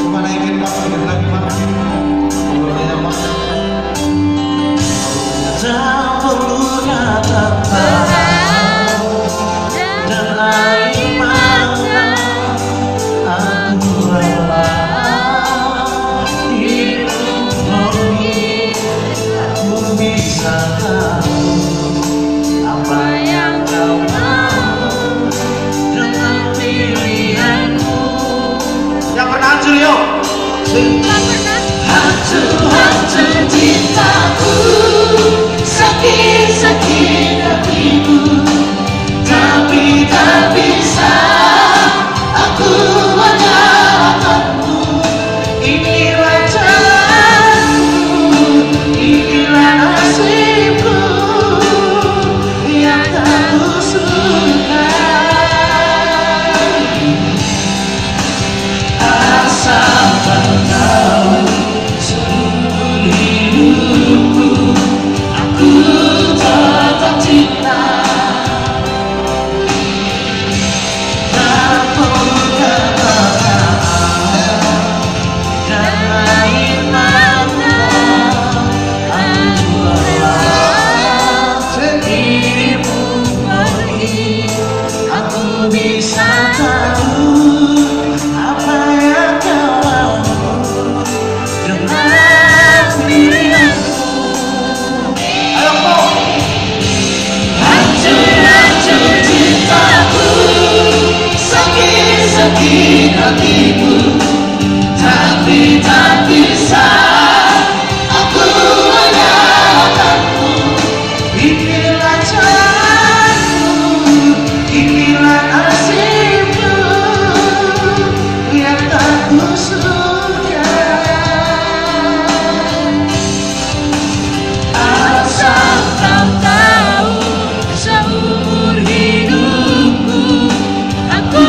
Coba naikin Pak, sedikit lagi Pak. Ngobrolnya Pak. Tak perlu kata-kata dan air mata, aku rela hidup demi aku bisa tahu apa yang kau mau dengan pilihanmu. Yang pernah hancur yuk. Hancur cintaku, sakit hatiku, tapi tak bisa aku menyalahkanmu. Inilah jalanku, inilah nasibku yang tak kusuka. Asal kau tahu seumur hidupku aku tetap cinta. Tak perlu kata-kata dan air mata, aku rela dirimu pergi. Aku bisa tahu apa yang kau mau dengan pilihanmu. Ayo kau. Hancur cintaku, sakit hatiku, tapi tak bisa aku menyalahkanmu. Inilah jalanku, inilah nasibku yang tak kusuka. Asal kau tahu seumur hidupku aku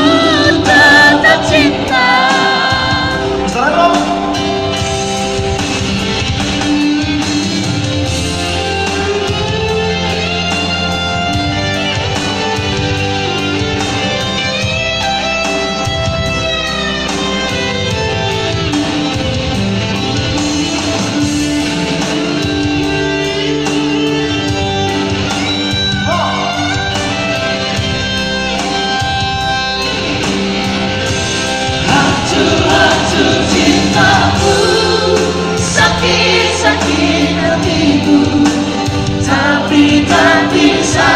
tetap cinta. Salam. Hancur cintaku, sakit hatiku, tapi tak bisa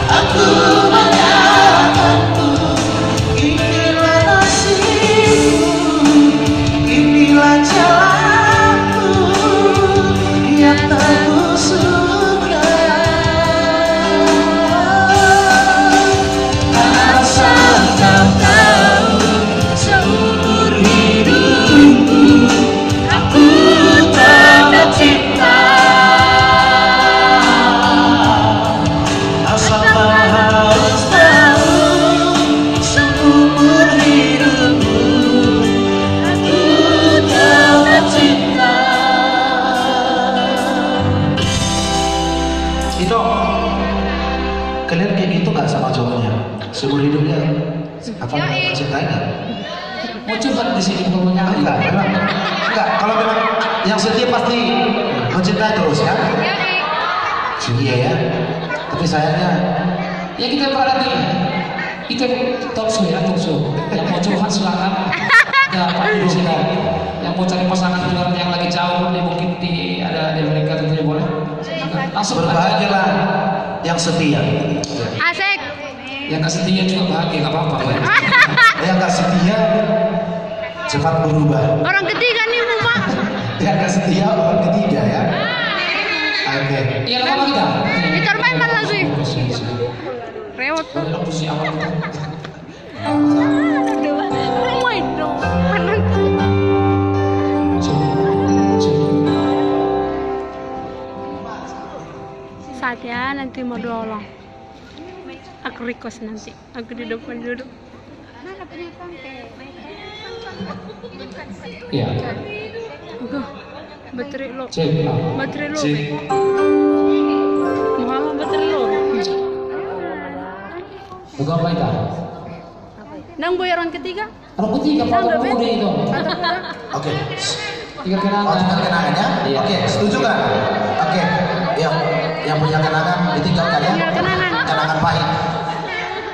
aku menyalahkanmu. Inilah nasibku, inilah jalanku yang tak kusuka. Asal kau tahu seumur hidupku aku tetap cinta. Asal kau harus tahu seumur hidupku aku tetap cinta. Itu kalian kayak gitu gak sama cowoknya? Seumur hidupnya apa mencintai gak? Mau curhat di sini ngomongnya. Enggak, kalau memang yang setia pasti mencintai terus ya. Iya ya. Tapi sayangnya Ya kita berada di talk show ya, talk show. Yang mau curhat silakan. Ada Pak di sini. Yang mau cari pasangan juga yang lagi jauh, dia mungkin ada di Amerika tentunya boleh. Langsung berbahagialah yang setia. Asik. Yang nggak setia juga bahagia, nggak apa-apa. Yang nggak setia cepat berubah. Orang ketiga nih Pak. Yang nggak setia orang ketiga ya. Oke. Iya, apa kita? Dicobain kan lagi. Rewot tuh. Kalau posisi awal kita. Aduh, rumah dong. Saatnya nanti mau doang. Aku request nanti. Aku di depan duduk. Iya. Oke. Baterai lo. Cek. Baterai lo. Cek. Muhammad baterai lo. Bukan apa itu? Nang boy orang ketiga? Rambut tiga foto pemuda itu. Oke. Tiga kenangan. Oh, tinggal kenangannya? Iya. Oke, setuju kan? Oke. Yang punya kenangan ditinggalkan ya. Kenangan pahit.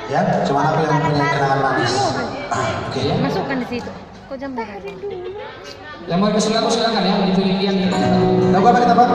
Ya, cuma aku yang punya kenangan manis. Oke. Masukkan di situ. Kok jam berapa? Yang mau ikut lagu silakan ya, dipilih yang Lagu apa kita, Pak?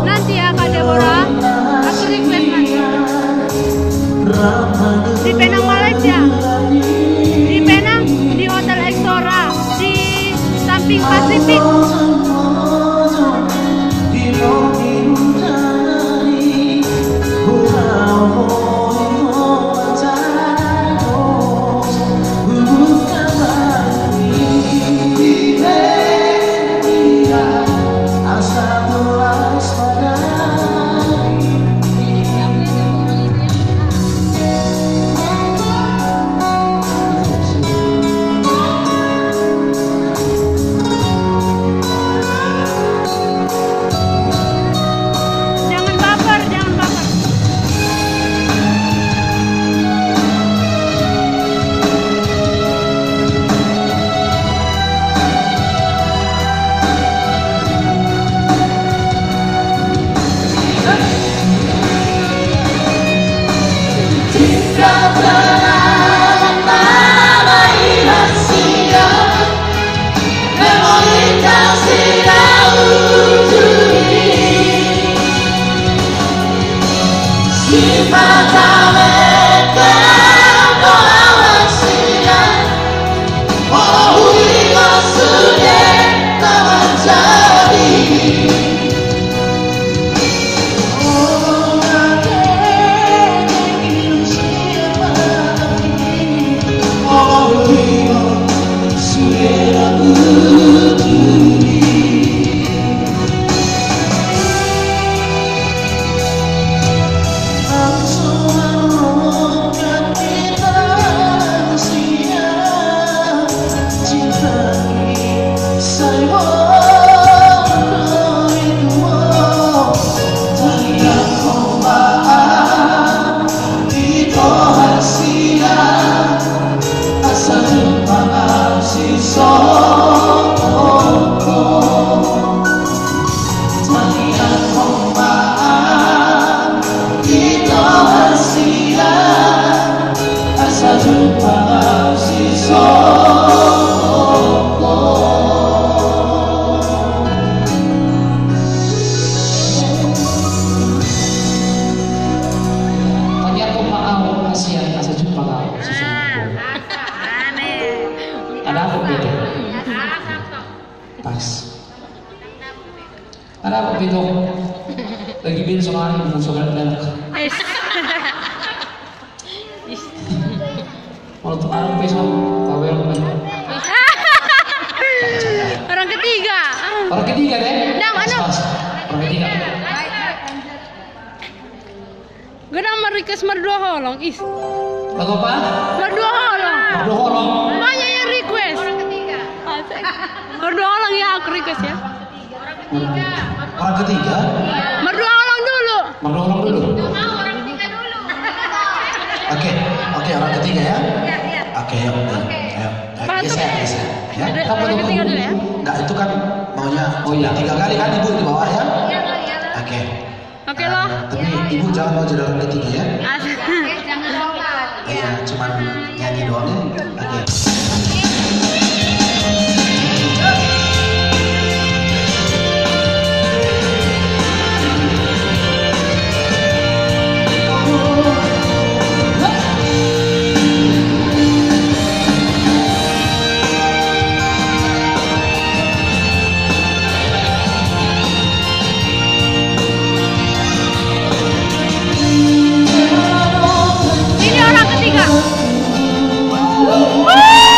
Nanti ya Kak Deborah, aku request nanti di Penang Malaysia, di Penang di Hotel Exora di samping Pasifik. Pas. Ada apa itu? Lagi bin soalnya musuh kan enak. Kalau tuh orang besok, kawin besok. Orang ketiga. Orang ketiga deh. Nah, mana? Orang ketiga. Gue nama request merdua holong, is. Lagu apa? Merdua holong. Berdua holong. Banyak yang request. Orang ketiga. Merdua holong ya aku request ya. Orang ketiga. Merdua holong dulu. Berdua holong dulu. Oke, orang ketiga ya. Oke, yuk. Ayo. Geser. Ya. Orang ketiga dulu ya. Enggak, itu kan maunya Oh iya. 3 kali kan ibu di bawah ya. Oke. Oke loh. Tapi ibu jangan mau jadi orang ketiga ya. Jangan lompat. Iya, cuman nyanyi doang ya. Oke. Ini orang ketiga. Woo!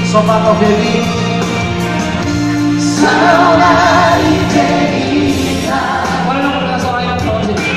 Sopato Baby. Boleh dong dengan suara yang bawah sini.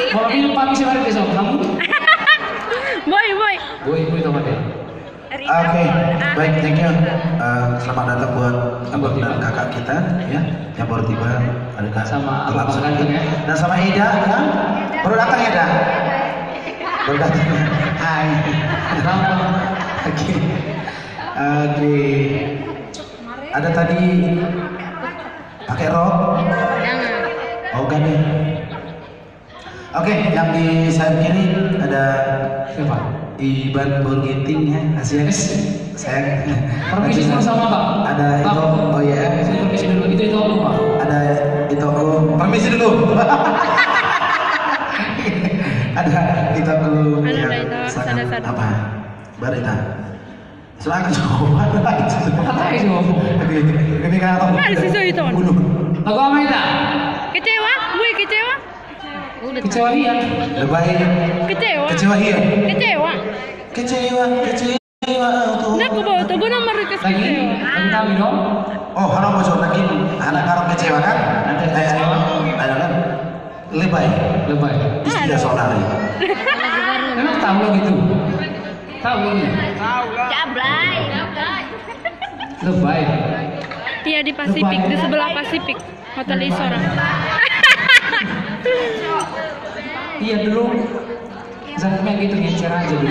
Kalau minum Pak bisa balik besok kamu? Boy teman ya. Oke, baik, thank you. Selamat datang buat abang dan kakak kita ya, yang baru tiba. Ada kak Sama telat abang sedikit. ya. Dan sama Ida kan? Baru datang Ida. Baru datang. Hai. Oke. Oke. Ada tadi pakai rok? Oh gani. Oke, yang di sayap kiri ada Siapa? Iban Bogiting ya, ASEAN. Saya Permisi dulu sama Pak. Ada itu, oh ya. Saya permisi dulu, itu aku Pak. Ada itu aku, permisi dulu. Ada itu aku yang sangat apa? Barita. Soalnya coba Apa itu? Ini kan apa? Bunuh. Lagu apa itu? Kecewa? Gue kecewa? Kecewa dia. Lebay. Kecewa? Kecewa iya. Kecewa? Kecewa aku. Nah, aku bawa tuh gue nomor request Lagi kecewa. kami dong. Oh, halo bosok lagi. Anak karang kecewa kan? Nanti ada kan? Lebay. Istilah saudari. Emang tahu lo gitu? Tahu ini? Jablay. Lebay. Iya di Pasifik, di sebelah Pasifik, Hotel Isora. Iya dulu. Zaknya gitu ngecer aja dulu.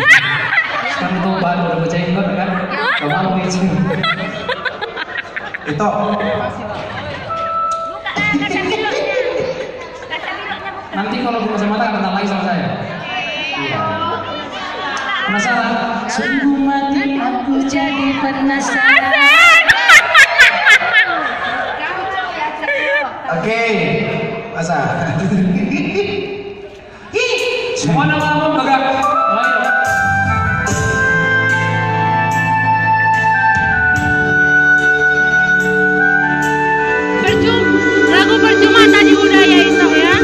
Sekarang tuh baru udah bacain banget kan? Gak mau ngecer. Itu. Nanti kalau buka mata akan datang lagi sama saya. Iya. Penasaran? Sungguh mati aku jadi penasaran. Oke. Masa. Semua nama bagak. Lagu percuma tadi udah ya Isok ya.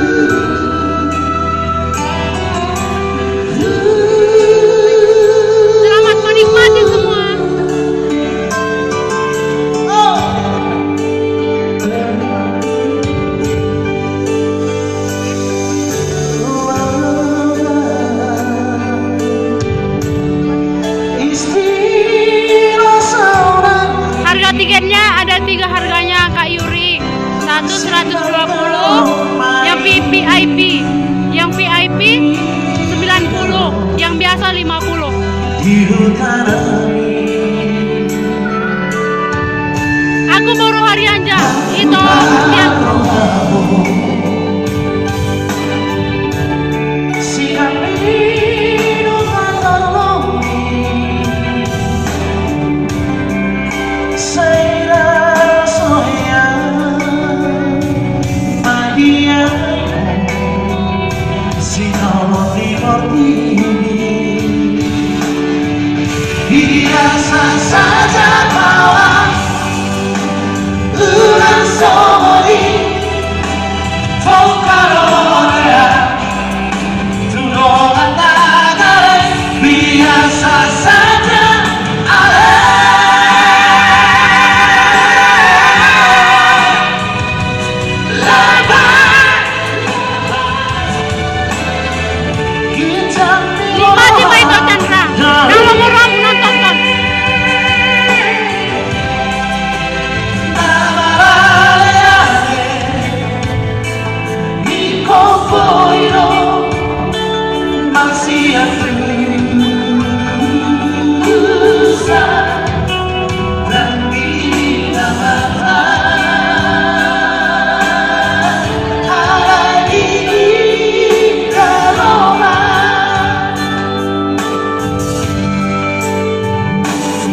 Selamat menikmati semua. biru tanami. Aku baru hari aja itu dia. Biasa saja kawan, ulang somori, Fokaroya, Tunoran Nagare, biasa saja ale. Nikmati Pak Ito Chandra. Kalau mau ramu nonton.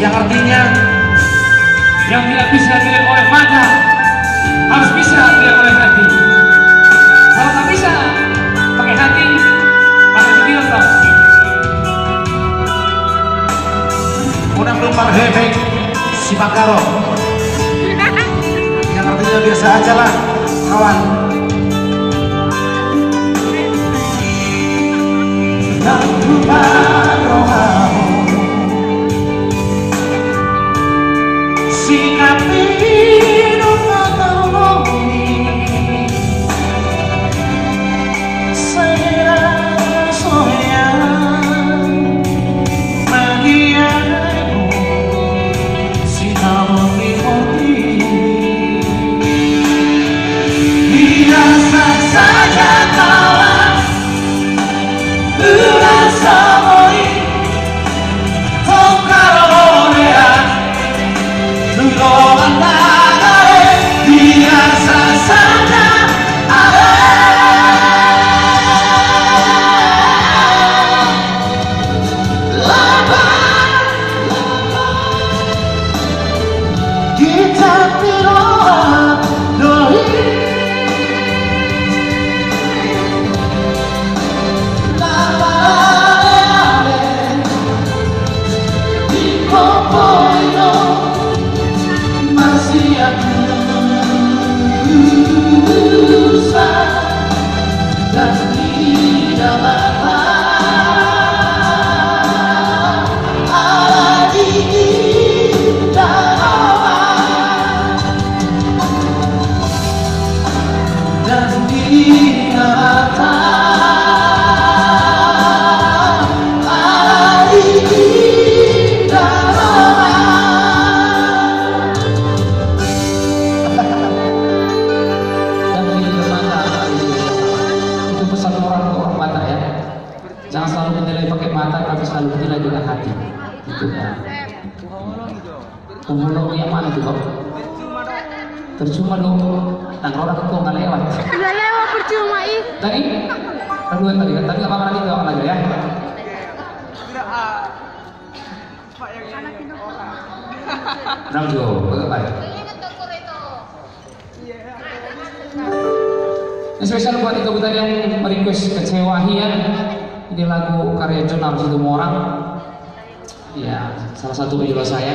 Yang artinya yang tidak bisa dilihat oleh mata harus bisa dilihat oleh hati. Kalau tak bisa pakai hati, maka dibilang dong. Unang lumpar hefek si Makaro. Yang artinya biasa aja lah, kawan. Biasa saja kawan, ulang somori, Fokaroya, Tunoran Nagare, biasa saja ale. Kita piroa doi. Jangan selalu menilai pakai mata, tapi selalu menilai dengan hati. Gitu ya. Pemulung yang mana tuh kok? Percuma dong. Nah kalau orang itu nggak lewat. Nggak lewat percuma ih. Tadi, kedua tadi kan, tapi nggak apa-apa nanti doang aja ya. Enam jo, bagaimana? Ini spesial buat itu tadi yang request Kecewahi ya. Ini lagu karya John Situmorang. Ya, salah satu idola saya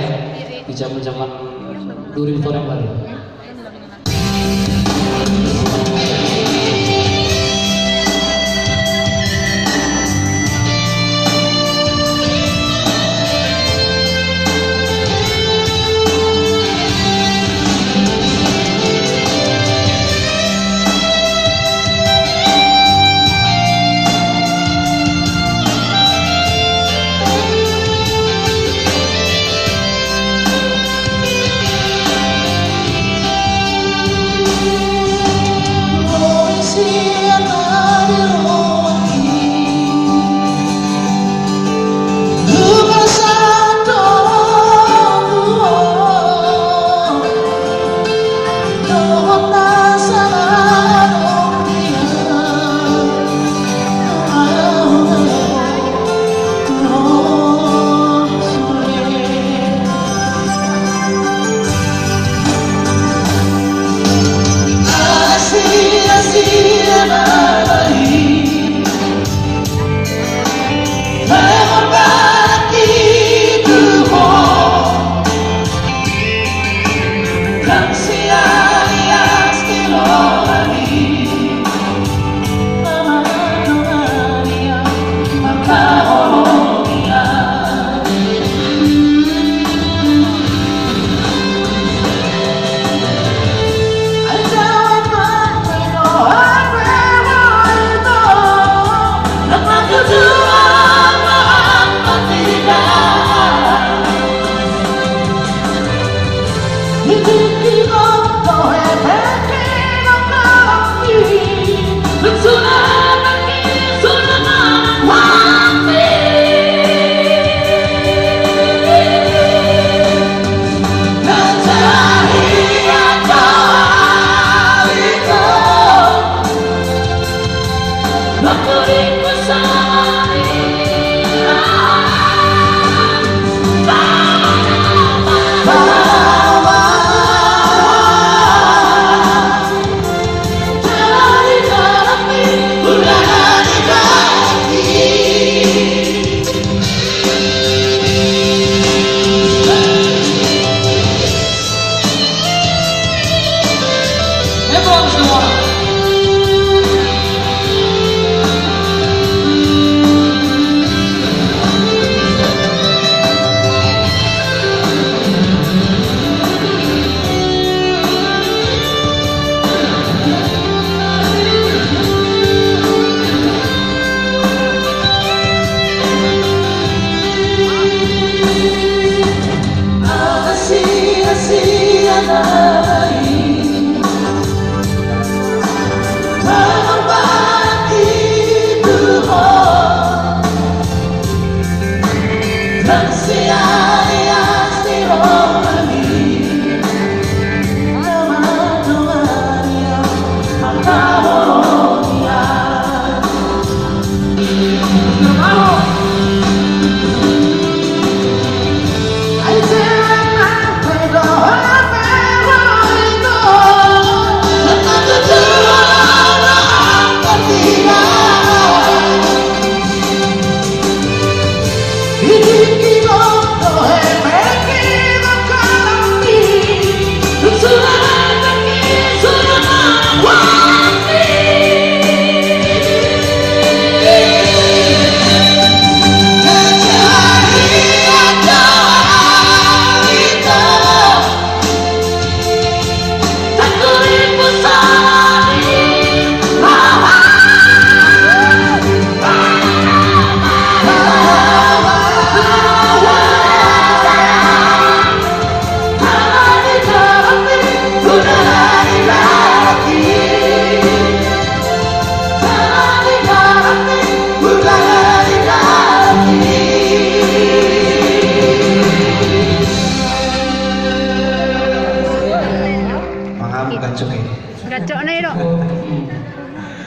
di zaman-zaman 2000 tahun yang lalu.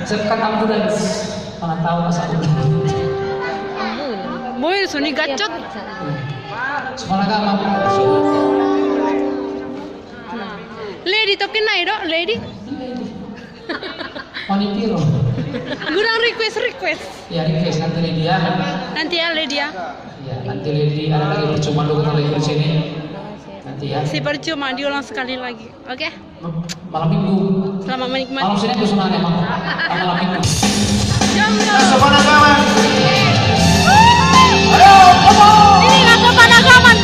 Siapkan ambulans. Mana tahu masa ambulans. Boy, suni gacot. Sekolah agama. Lady tokin naik dok, lady. Wanitiro. Gurang request. Ya request nanti Lydia. Nanti ya Lydia. Ya nanti Lydia ada lagi percuma lu lagi di sini. Nanti ya. Si percuma diulang sekali lagi, oke? Malam minggu. Selamat menikmati. Malam Senin pesanan emang. Malam minggu. Kawan-kawan. Ini nggak kepanagaman.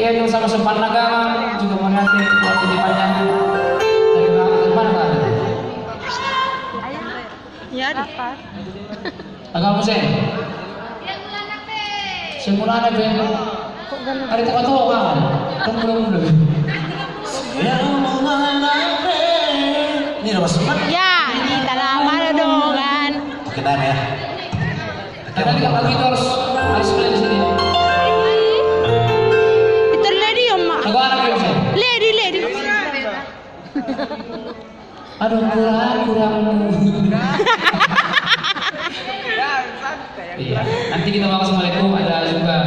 yang sama sempat agama juga mau nanti buat titipannya dari mana tadi? Ya dapat. Agama saya. Semula ada ben. Ada tempat tahu kan? Kan belum. Ini udah masuk kan? Ya, kita lama dong kan. Oke, dan ya. Karena tidak lagi itu harus play di sini. Itu lady ya mak. Agak anak ya saya. Lady. Aduh kurang. Iya. Nanti kita bahas Assalamualaikum ada juga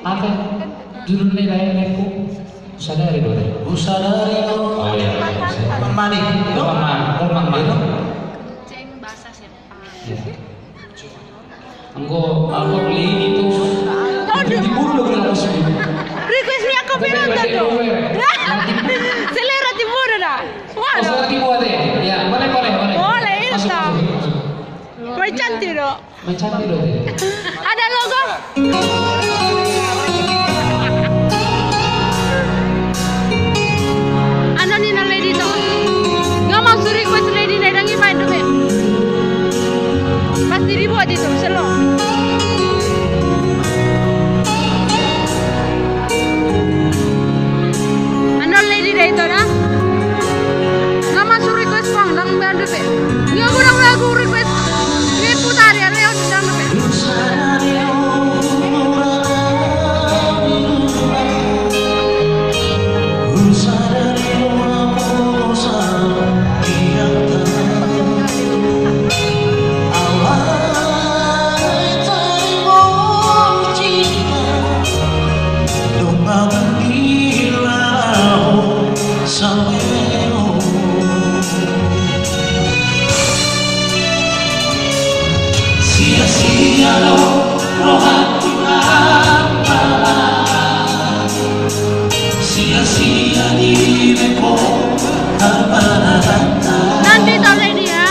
apa judulnya lainku sadari dulu. Usadari. Oh iya. Mani. Mang Ceng bahasa siapa? Anggo beli itu. Aduh. Diburu dengan musuh. Requestnya aku bilang tadi. Selera timur dah. Oh, sudah dibuat deh. Ya, boleh. Boleh itu. Masuk. Mai cantik dong. Cantik dong. Ada logo. Ano ni na lady to? Nga masuk request lady na dangi main dulu. Pasti dibuat itu selo. Ano lady na ito na? Nga masuk request pang dang main dulu. Nga kurang lagu request. Ni putar ya leo di dalam dulu. Nanti tak lady ya.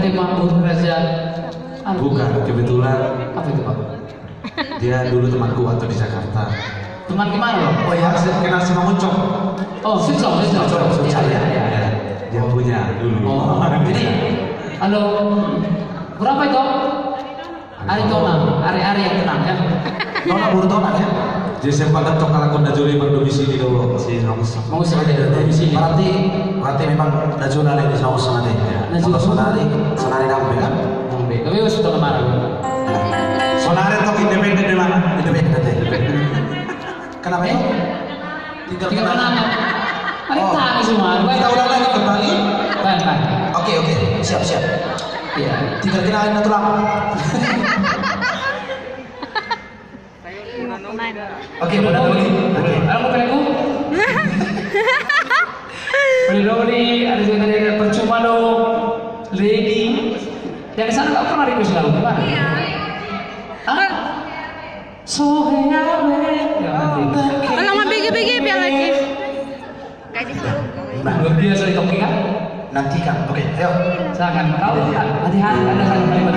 Kanjeng Mahmud Kerajaan. Bukan, kebetulan Apa itu Pak? dia dulu temanku waktu di Jakarta. Teman gimana loh? Oh ya, saya kenal sama Ucok. Oh, Sucok. Ya. Dia punya dulu. Oh, jadi, halo, berapa itu? Ari Tona, Ari yang tenang ya. Tona Burtona ya. Jadi saya pada tok kalau kau najuli berdomisili dulu si Ramus. Mau saya domisili. Berarti memang najuna lagi sama sama deh. Kalau sonari nambe kan? Nambe. Tapi sudah kemarin. Sonari tok independen di mana? Independen. Kenapa ya? Tinggal kenangan. Mari tanya semua. Kita ulang lagi kembali. Kan. Oke, siap. Iya. Tinggal kenalin tulang. Oke, Boleh dong nih, ada juga tadi ada percuma dong, lady. Yang di sana nggak pernah request lagu gimana? Iya. Ah, Kalau mau bigi-bigi biar lagi. Kayak di situ. luar biasa di Tokyo kan? Nantikan. Oke, ayo. Silakan. Kau hati-hati ada satu kalimat.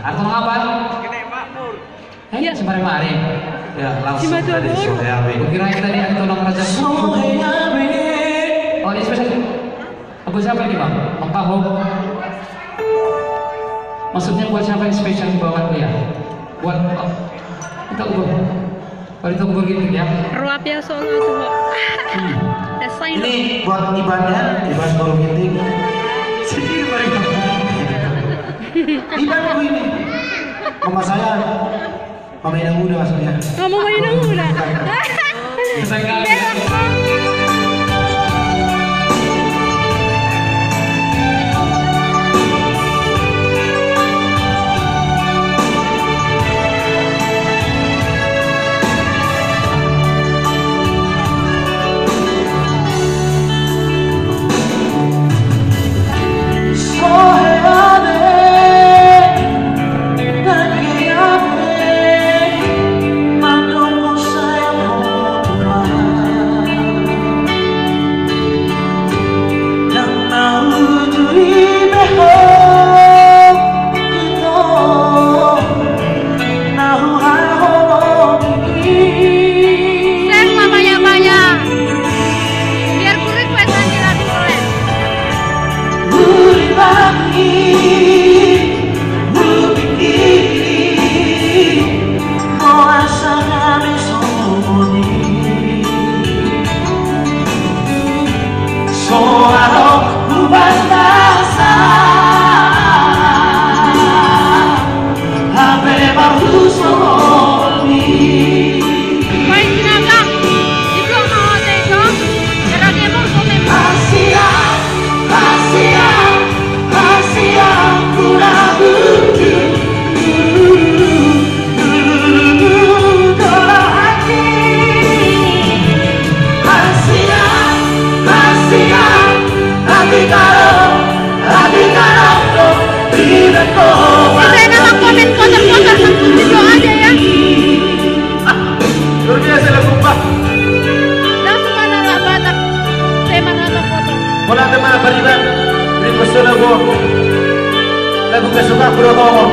Atau apa? Iya, sebenarnya mari. Ya, langsung dari Soheabe. Kira yang tadi ada tolong raja. Soheabe. Oh, ini spesial. Buat siapa ini, Bang? Bang Pahong. Maksudnya buat siapa yang spesial dibawa dia? Buat kita ubah. Kalau itu ubah gitu ya. Ruap ya solo itu, Pak. Desain. Ini buat Ibannya, Iban baru ginting. Sedih mereka. Iban aku ini. Mama saya, mama yang muda maksudnya. Ngomong main udah. Saya nggak. Lagu kesukaan Bro Tomo.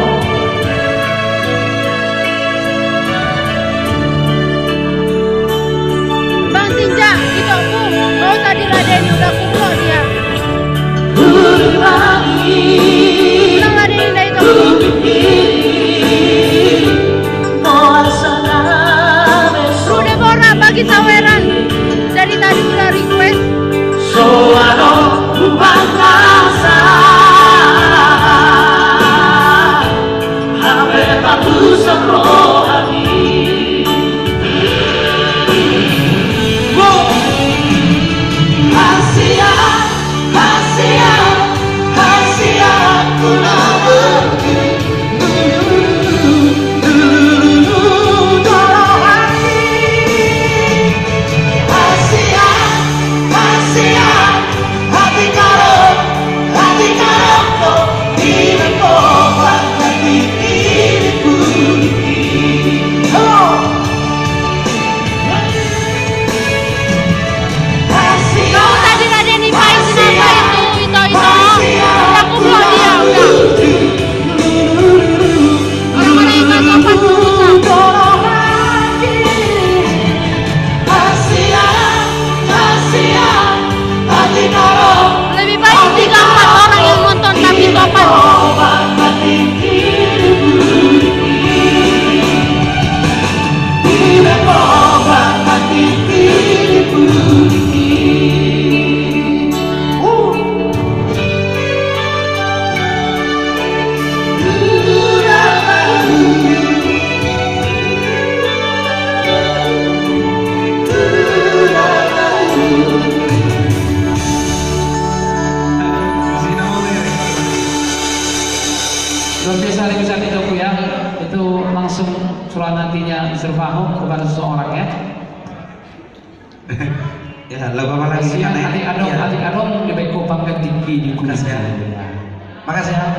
Bang Tinja, itu aku mau tadi laden udah kumpul dia. Ulang laden dari itu. Udah Bora bagi saweran dari tadi udah request. Soano Bangasa Hape rohani Hasia Hasia Hasia Kuna Luar biasa requestan itu Bu ya. Itu langsung surah nantinya diservahu kepada seseorang ya. Ya, lagu apa lagi Kasihan kita adik adong, adik adong di beko pangkat tinggi di kunas ya. Makasih ya.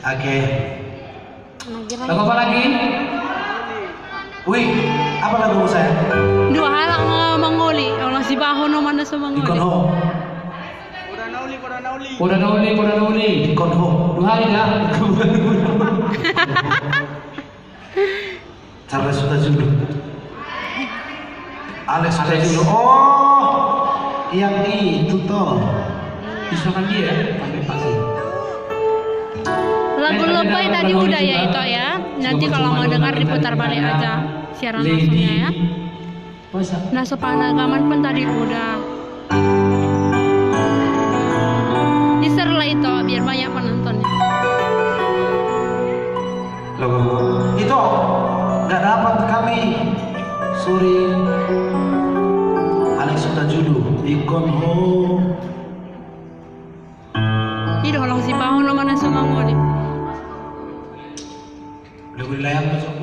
Oke. Lagu apa lagi? Wih, apa lagu saya? Dua hal mengoli, orang si baho no mana sa mengoli. Ikono. Udah nauli ko Poda nauli. Konho. Duhai dah. Charles Sutajulu. Alex Sutajulu. Oh, yang itu toh. Misalkan dia pandai pasti. Lagu lebay tadi udah ya itu ya. Nanti kalau mau dengar diputar balik aja siaran langsungnya ya. Nah sepanagaman pun tadi udah. Di-share lah itu biar banyak penontonnya. Loh, itu nggak dapat kami. Sorry. Alex Sutajulu. Ikon ho. Ini udah si Pahon mana sama gue nih. Lagu layang masuk.